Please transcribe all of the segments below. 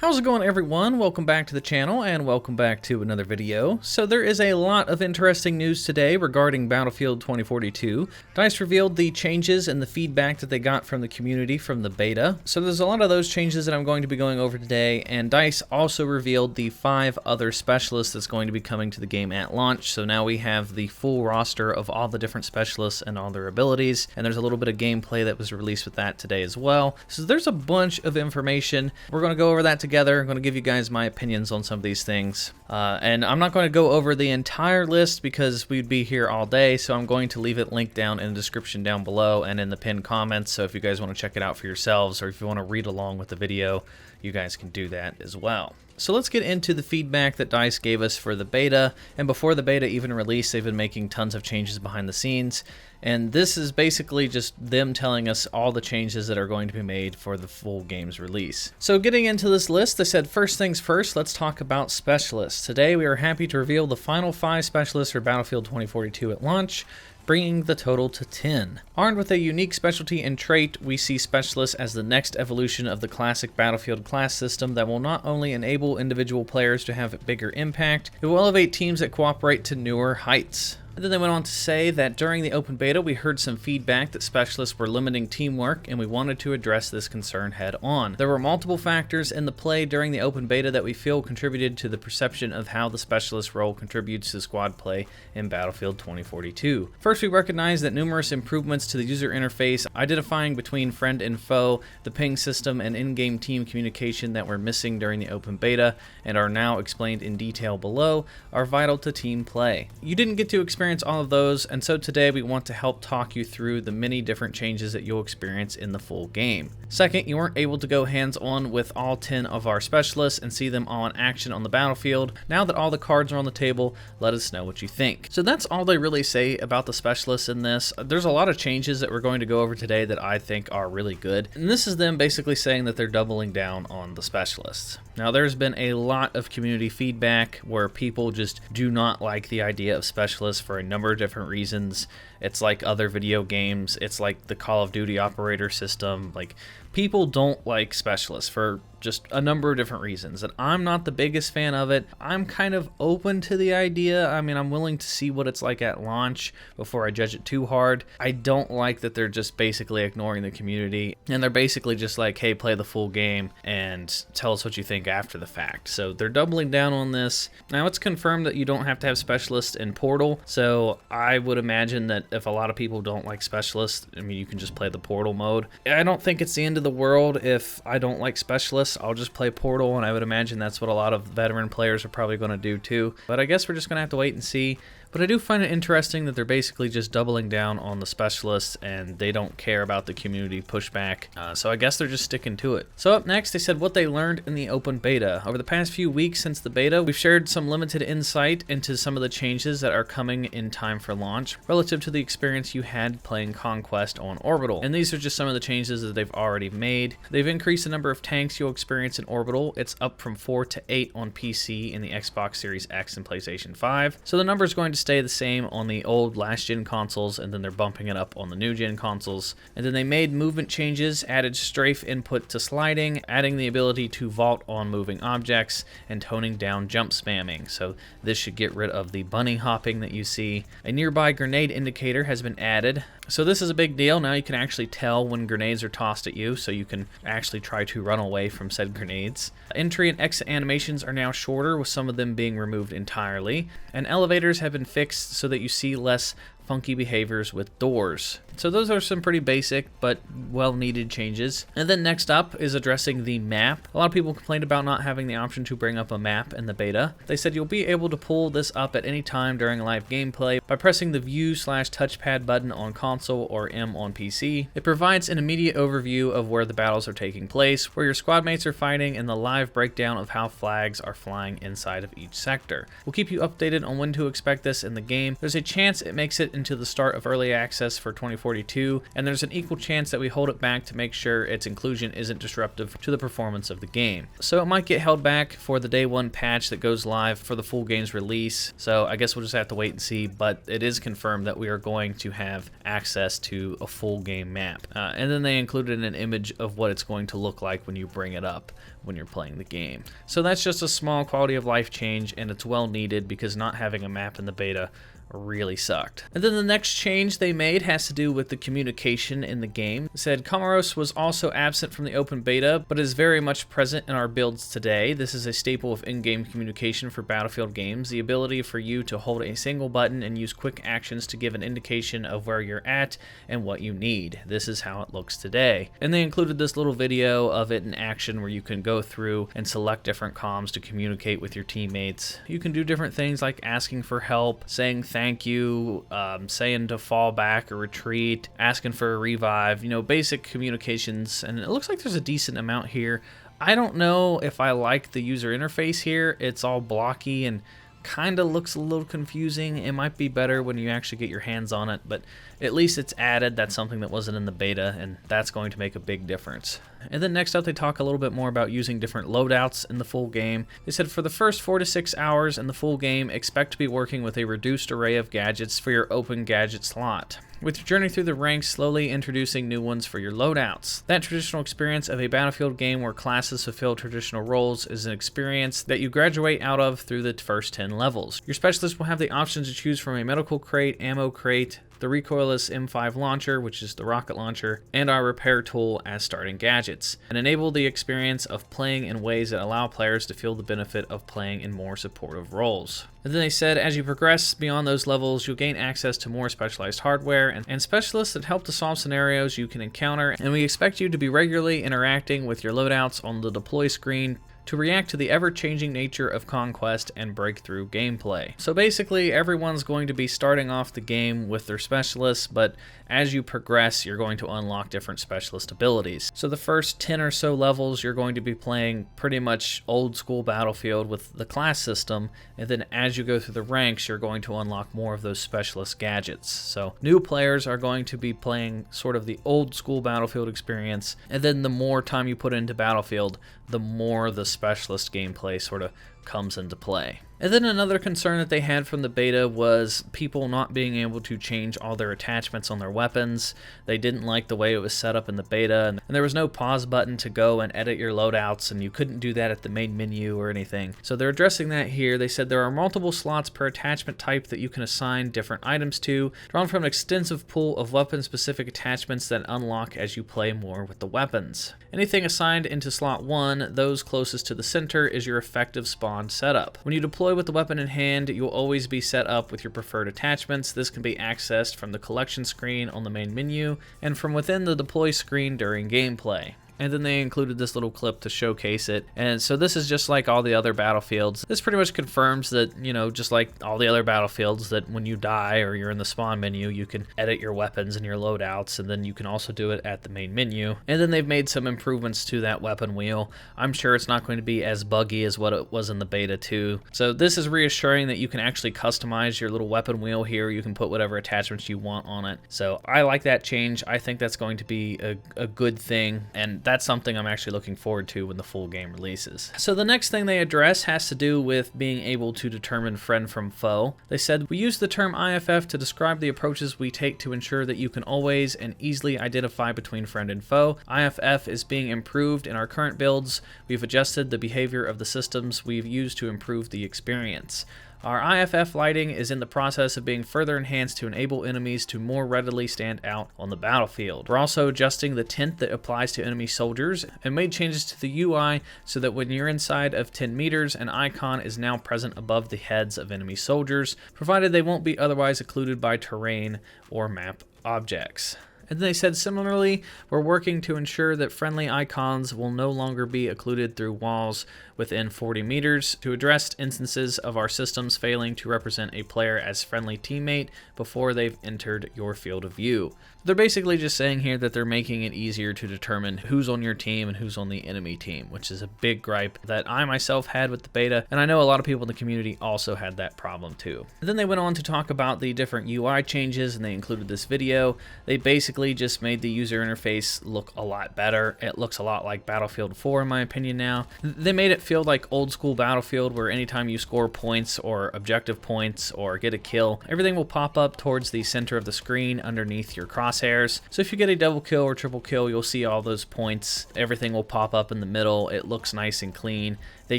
How's it going, everyone? Welcome back to the channel and welcome back to another video. So there is a lot of interesting news today regarding Battlefield 2042. DICE revealed the changes and the feedback that they got from the community from the beta. So there's a lot of those changes that I'm going to be going over today, and DICE also revealed the 5 other specialists that's going to be coming to the game at launch. So now we have the full roster of all the different specialists and all their abilities, and there's a little bit of gameplay that was released with that today as well. So there's a bunch of information. We're going to go over that together. I'm going to give you guys my opinions on some of these things. And I'm not going to go over the entire list because we'd be here all day, so I'm going to leave it linked down in the description down below and in the pinned comments. So if you guys want to check it out for yourselves, or if you want to read along with the video, you guys can do that as well. So let's get into the feedback that DICE gave us for the beta, and before the beta even released, they've been making tons of changes behind the scenes, and this is basically just them telling us all the changes that are going to be made for the full game's release. So getting into this list, they said first things first, let's talk about specialists. Today we are happy to reveal the final 5 specialists for Battlefield 2042 at launch, bringing the total to 10. Armed with a unique specialty and trait, we see specialists as the next evolution of the classic Battlefield class system that will not only enable individual players to have a bigger impact, it will elevate teams that cooperate to newer heights. And then they went on to say that during the open beta, we heard some feedback that specialists were limiting teamwork, and we wanted to address this concern head on. There were multiple factors in the play during the open beta that we feel contributed to the perception of how the specialist role contributes to squad play in Battlefield 2042. First, we recognized that numerous improvements to the user interface, identifying between friend and foe, the ping system, and in-game team communication that were missing during the open beta, and are now explained in detail below, are vital to team play. You didn't get to experience all of those, and so today we want to help talk you through the many different changes that you'll experience in the full game. Second, you weren't able to go hands-on with all 10 of our specialists and see them all in action on the battlefield. Now that all the cards are on the table, let us know what you think. So that's all they really say about the specialists in this. There's a lot of changes that we're going to go over today that I think are really good, and this is them basically saying that they're doubling down on the specialists. Now, there's been a lot of community feedback where people just do not like the idea of specialists for a number of different reasons. It's like other video games. It's like the Call of Duty operator system. Like, people don't like specialists for just a number of different reasons, and I'm not the biggest fan of it. I'm kind of open to the idea. I mean, I'm willing to see what it's like at launch before I judge it too hard. I don't like that they're just basically ignoring the community, and they're basically just like, hey, play the full game and tell us what you think after the fact. So they're doubling down on this. Now, it's confirmed that you don't have to have specialists in Portal, so I would imagine that if a lot of people don't like specialists, I mean, you can just play the Portal mode. I don't think it's the end of the world if I don't like specialists. I'll just play Portal, and I would imagine that's what a lot of veteran players are probably going to do too. But I guess we're just going to have to wait and see. But I do find it interesting that they're basically just doubling down on the specialists and they don't care about the community pushback. So I guess they're just sticking to it. So up next, they said what they learned in the open beta. Over the past few weeks since the beta, we've shared some limited insight into some of the changes that are coming in time for launch relative to the experience you had playing Conquest on Orbital. And these are just some of the changes that they've already made. They've increased the number of tanks you'll experience in Orbital. It's up from 4 to 8 on PC in the Xbox Series X and PlayStation 5. So the number is going to stay the same on the old last-gen consoles, and then they're bumping it up on the new-gen consoles. And then they made movement changes, added strafe input to sliding, adding the ability to vault on moving objects, and toning down jump spamming. So this should get rid of the bunny hopping that you see. A nearby grenade indicator has been added. So this is a big deal. Now you can actually tell when grenades are tossed at you, so you can actually try to run away from said grenades. Entry and exit animations are now shorter, with some of them being removed entirely. And elevators have been fixed so that you see less funky behaviors with doors. So those are some pretty basic but well-needed changes. And then next up is addressing the map. A lot of people complained about not having the option to bring up a map in the beta. They said you'll be able to pull this up at any time during live gameplay by pressing the view/touchpad button on console or M on PC. It provides an immediate overview of where the battles are taking place, where your squad mates are fighting, and the live breakdown of how flags are flying inside of each sector. We'll keep you updated on when to expect this in the game. There's a chance it makes it into the start of early access for 2042, and there's an equal chance that we hold it back to make sure its inclusion isn't disruptive to the performance of the game. So it might get held back for the day one patch that goes live for the full game's release, so I guess we'll just have to wait and see, but it is confirmed that we are going to have access to a full game map. And then they included an image of what it's going to look like when you bring it up, when you're playing the game. So that's just a small quality of life change, and it's well needed because not having a map in the beta really sucked. And then the next change they made has to do with the communication in the game. It said Comoros was also absent from the open beta, but is very much present in our builds today. This is a staple of in-game communication for Battlefield games, the ability for you to hold a single button and use quick actions to give an indication of where you're at and what you need. This is how it looks today. And they included this little video of it in action where you can go through and select different comms to communicate with your teammates. You can do different things like asking for help, saying thank you, saying to fall back or retreat, asking for a revive, you know, basic communications. And it looks like there's a decent amount here. I don't know if I like the user interface here. It's all blocky and kind of looks a little confusing. It might be better when you actually get your hands on it, but at least it's added. That's something that wasn't in the beta, and that's going to make a big difference. And then next up, they talk a little bit more about using different loadouts in the full game. They said for the first 4 to 6 hours in the full game, expect to be working with a reduced array of gadgets for your open gadget slot, with your journey through the ranks slowly introducing new ones for your loadouts. That traditional experience of a Battlefield game where classes fulfill traditional roles is an experience that you graduate out of through the first 10 levels. Your specialist will have the option to choose from a medical crate, ammo crate, the recoilless M5 launcher, which is the rocket launcher, and our repair tool as starting gadgets, and enable the experience of playing in ways that allow players to feel the benefit of playing in more supportive roles. And then they said as you progress beyond those levels, you'll gain access to more specialized hardware and specialists that help to solve scenarios you can encounter, and we expect you to be regularly interacting with your loadouts on the deploy screen to react to the ever-changing nature of conquest and breakthrough gameplay. So basically, everyone's going to be starting off the game with their specialists, but as you progress, you're going to unlock different specialist abilities. So the first 10 or so levels, you're going to be playing pretty much old school Battlefield with the class system, and then as you go through the ranks, you're going to unlock more of those specialist gadgets. So new players are going to be playing sort of the old school Battlefield experience, and then the more time you put into Battlefield, the more the specialist gameplay sort of comes into play. And then another concern that they had from the beta was people not being able to change all their attachments on their weapons. They didn't like the way it was set up in the beta, and there was no pause button to go and edit your loadouts, and you couldn't do that at the main menu or anything. So they're addressing that here. They said there are multiple slots per attachment type that you can assign different items to, drawn from an extensive pool of weapon-specific attachments that unlock as you play more with the weapons. Anything assigned into slot 1, those closest to the center, is your effective spawn setup. When you deploy with the weapon in hand, you'll always be set up with your preferred attachments. This can be accessed from the collection screen on the main menu and from within the deploy screen during gameplay. And then they included this little clip to showcase it. And so this is just like all the other Battlefields. This pretty much confirms that, you know, just like all the other Battlefields, that when you die or you're in the spawn menu, you can edit your weapons and your loadouts, and then you can also do it at the main menu. And then they've made some improvements to that weapon wheel. I'm sure it's not going to be as buggy as what it was in the beta too. So this is reassuring that you can actually customize your little weapon wheel here. You can put whatever attachments you want on it. So I like that change. I think that's going to be a good thing, and that's something I'm actually looking forward to when the full game releases. So the next thing they address has to do with being able to determine friend from foe. They said, we use the term IFF to describe the approaches we take to ensure that you can always and easily identify between friend and foe. IFF is being improved in our current builds. We've adjusted the behavior of the systems we've used to improve the experience. Our IFF lighting is in the process of being further enhanced to enable enemies to more readily stand out on the battlefield. We're also adjusting the tint that applies to enemy soldiers and made changes to the UI so that when you're inside of 10 meters, an icon is now present above the heads of enemy soldiers, provided they won't be otherwise occluded by terrain or map objects. And they said similarly, we're working to ensure that friendly icons will no longer be occluded through walls within 40 meters to address instances of our systems failing to represent a player as friendly teammate before they've entered your field of view. They're basically just saying here that they're making it easier to determine who's on your team and who's on the enemy team, which is a big gripe that I myself had with the beta, and I know a lot of people in the community also had that problem too. And then they went on to talk about the different UI changes, and they included this video. They basically basically just made the user interface look a lot better. It looks a lot like Battlefield 4 in my opinion now. They made it feel like old school Battlefield, where anytime you score points or objective points or get a kill, everything will pop up towards the center of the screen underneath your crosshairs. So if you get a double kill or triple kill, you'll see all those points. Everything will pop up in the middle. It looks nice and clean. They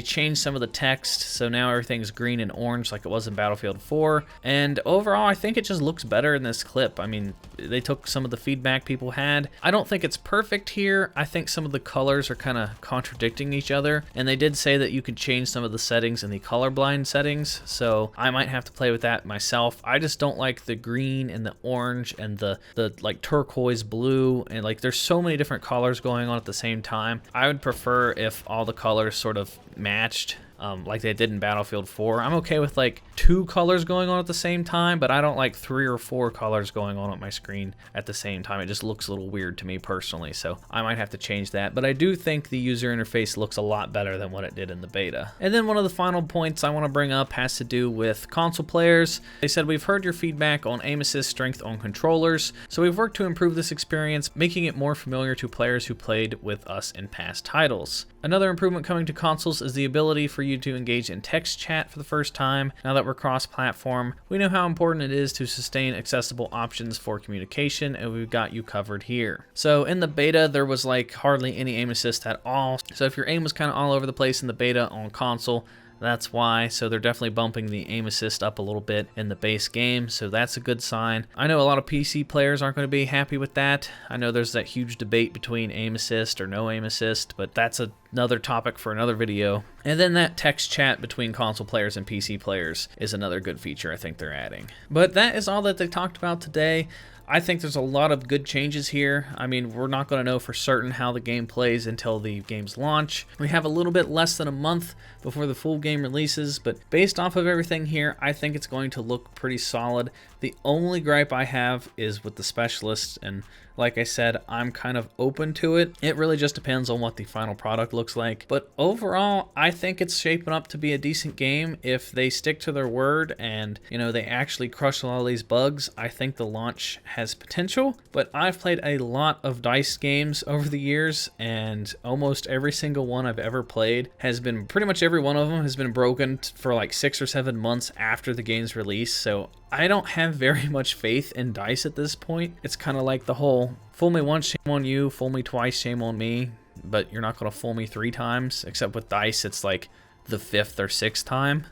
changed some of the text, so now everything's green and orange like it was in Battlefield 4. And overall, I think it just looks better in this clip. I mean, they took some of the feedback people had. I don't think it's perfect here. I think some of the colors are kind of contradicting each other. And they did say that you could change some of the settings in the colorblind settings, so I might have to play with that myself. I just don't like the green and the orange and the like turquoise blue, and like there's so many different colors going on at the same time. I would prefer if all the colors sort of matched like they did in Battlefield 4. I'm okay with like 2 colors going on at the same time, but I don't like 3 or 4 colors going on my screen at the same time. It just looks a little weird to me personally, so I might have to change that. But I do think the user interface looks a lot better than what it did in the beta. And then one of the final points I want to bring up has to do with console players. They said, we've heard your feedback on aim assist strength on controllers, so we've worked to improve this experience, making it more familiar to players who played with us in past titles. Another improvement coming to consoles is the ability for you to engage in text chat for the first time. Now that we're cross-platform, we know how important it is to sustain accessible options for communication, and we've got you covered here. So in the beta, there was like hardly any aim assist at all. So if your aim was kind of all over the place in the beta on console, that's why. So they're definitely bumping the aim assist up a little bit in the base game, so that's a good sign. I know a lot of PC players aren't going to be happy with that. I know there's that huge debate between aim assist or no aim assist, but that's another topic for another video. And then that text chat between console players and PC players is another good feature I think they're adding. But that is all that they talked about today. I think there's a lot of good changes here. I mean, we're not going to know for certain how the game plays until the game's launch. We have a little bit less than a month before the full game releases, but based off of everything here, I think it's going to look pretty solid. The only gripe I have is with the specialists, and like I said, I'm kind of open to it. It really just depends on what the final product looks like. But overall, I think it's shaping up to be a decent game. If they stick to their word and, you know, they actually crush a lot of these bugs, I think the launch has potential. But I've played a lot of DICE games over the years, and almost every single one I've ever played has been, pretty much every one of them has been broken for like 6 or 7 months after the game's release. So I don't have very much faith in DICE at this point. It's kind of like the whole fool me once, shame on you, fool me twice, shame on me, but you're not going to fool me 3 times, except with DICE it's like the 5th or 6th time.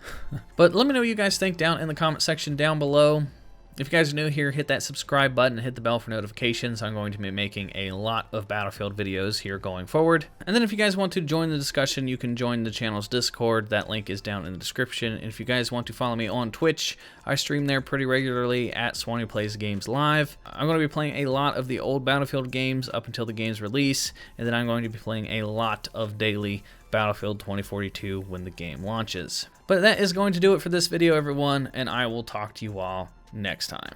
But let me know what you guys think down in the comment section down below. If you guys are new here, hit that subscribe button and hit the bell for notifications. I'm going to be making a lot of Battlefield videos here going forward. And then if you guys want to join the discussion, you can join the channel's Discord. That link is down in the description. And if you guys want to follow me on Twitch, I stream there pretty regularly at SwanyPlaysGames Live. I'm going to be playing a lot of the old Battlefield games up until the game's release, and then I'm going to be playing a lot of daily Battlefield 2042 when the game launches. But that is going to do it for this video, everyone, and I will talk to you all next time.